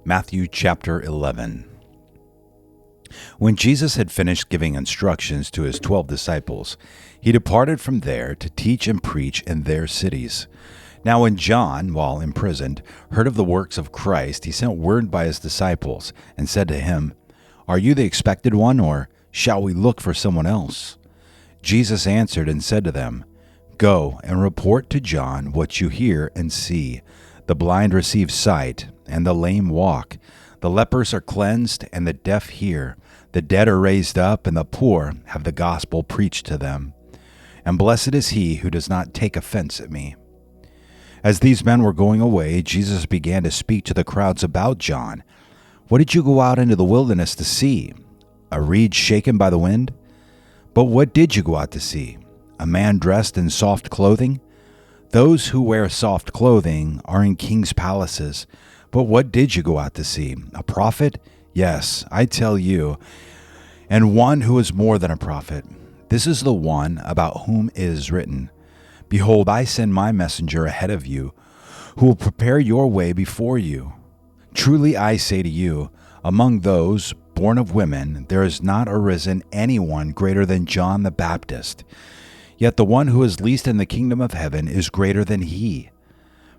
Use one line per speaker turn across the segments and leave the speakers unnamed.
Matthew chapter 11. When Jesus had finished giving instructions to his 12 disciples, he departed from there to teach and preach in their cities. Now when John, while imprisoned, heard of the works of Christ, he sent word by his disciples and said to him, "Are you the expected one, or shall we look for someone else?" Jesus answered and said to them, "Go and report to John what you hear and see. The blind receive sight, and the lame walk. The lepers are cleansed, and the deaf hear. The dead are raised up, and the poor have the gospel preached to them. And blessed is he who does not take offense at me." As these men were going away, Jesus began to speak to the crowds about John. "What did you go out into the wilderness to see? A reed shaken by the wind? But what did you go out to see? A man dressed in soft clothing? Those who wear soft clothing are in kings' palaces. But what did you go out to see? A prophet? Yes, I tell you, and one who is more than a prophet. This is the one about whom it is written, 'Behold, I send my messenger ahead of you, who will prepare your way before you.' Truly I say to you, among those born of women, there has not arisen anyone greater than John the Baptist. Yet the one who is least in the kingdom of heaven is greater than he.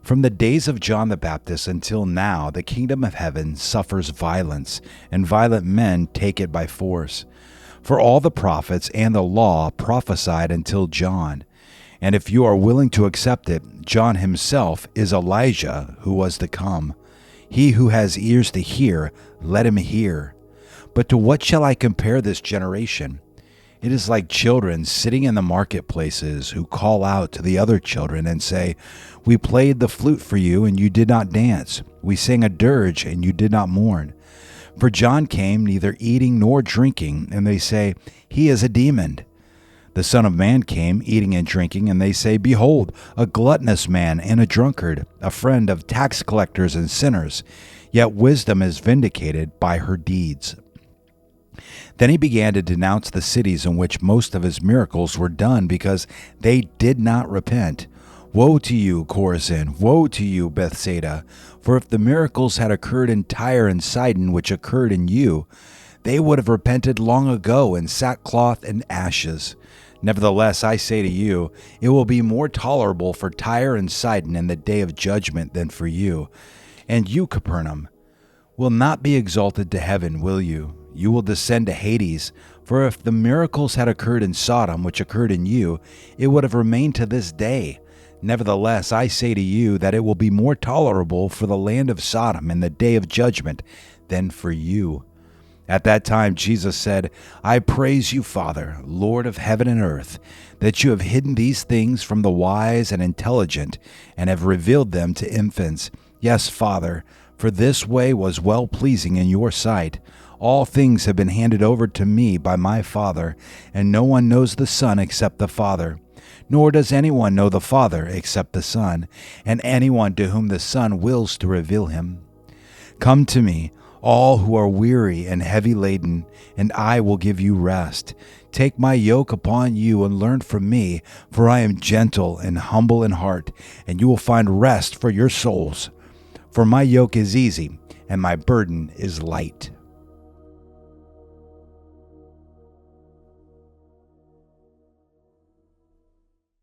From the days of John the Baptist until now, the kingdom of heaven suffers violence, and violent men take it by force. For all the prophets and the law prophesied until John. And if you are willing to accept it, John himself is Elijah who was to come. He who has ears to hear, let him hear. But to what shall I compare this generation? It is like children sitting in the marketplaces who call out to the other children and say, 'We played the flute for you, and you did not dance. We sang a dirge, and you did not mourn.' For John came neither eating nor drinking, and they say, 'He is a demon.' The Son of Man came eating and drinking, and they say, 'Behold, a gluttonous man and a drunkard, a friend of tax collectors and sinners.' Yet wisdom is vindicated by her deeds." Then he began to denounce the cities in which most of his miracles were done, because they did not repent. "Woe to you, Chorazin! Woe to you, Bethsaida! For if the miracles had occurred in Tyre and Sidon which occurred in you, they would have repented long ago in sackcloth and ashes. Nevertheless, I say to you, it will be more tolerable for Tyre and Sidon in the day of judgment than for you. And you, Capernaum, will not be exalted to heaven, will you? You will descend to Hades. For if the miracles had occurred in Sodom, which occurred in you, it would have remained to this day. Nevertheless, I say to you that it will be more tolerable for the land of Sodom in the day of judgment than for you." At that time Jesus said, "I praise you, Father, Lord of heaven and earth, that you have hidden these things from the wise and intelligent, and have revealed them to infants. Yes, Father, for this way was well-pleasing in your sight. All things have been handed over to me by my Father, and no one knows the Son except the Father. Nor does anyone know the Father except the Son, and anyone to whom the Son wills to reveal him. Come to me, all who are weary and heavy laden, and I will give you rest. Take my yoke upon you and learn from me, for I am gentle and humble in heart, and you will find rest for your souls. For my yoke is easy, and my burden is light."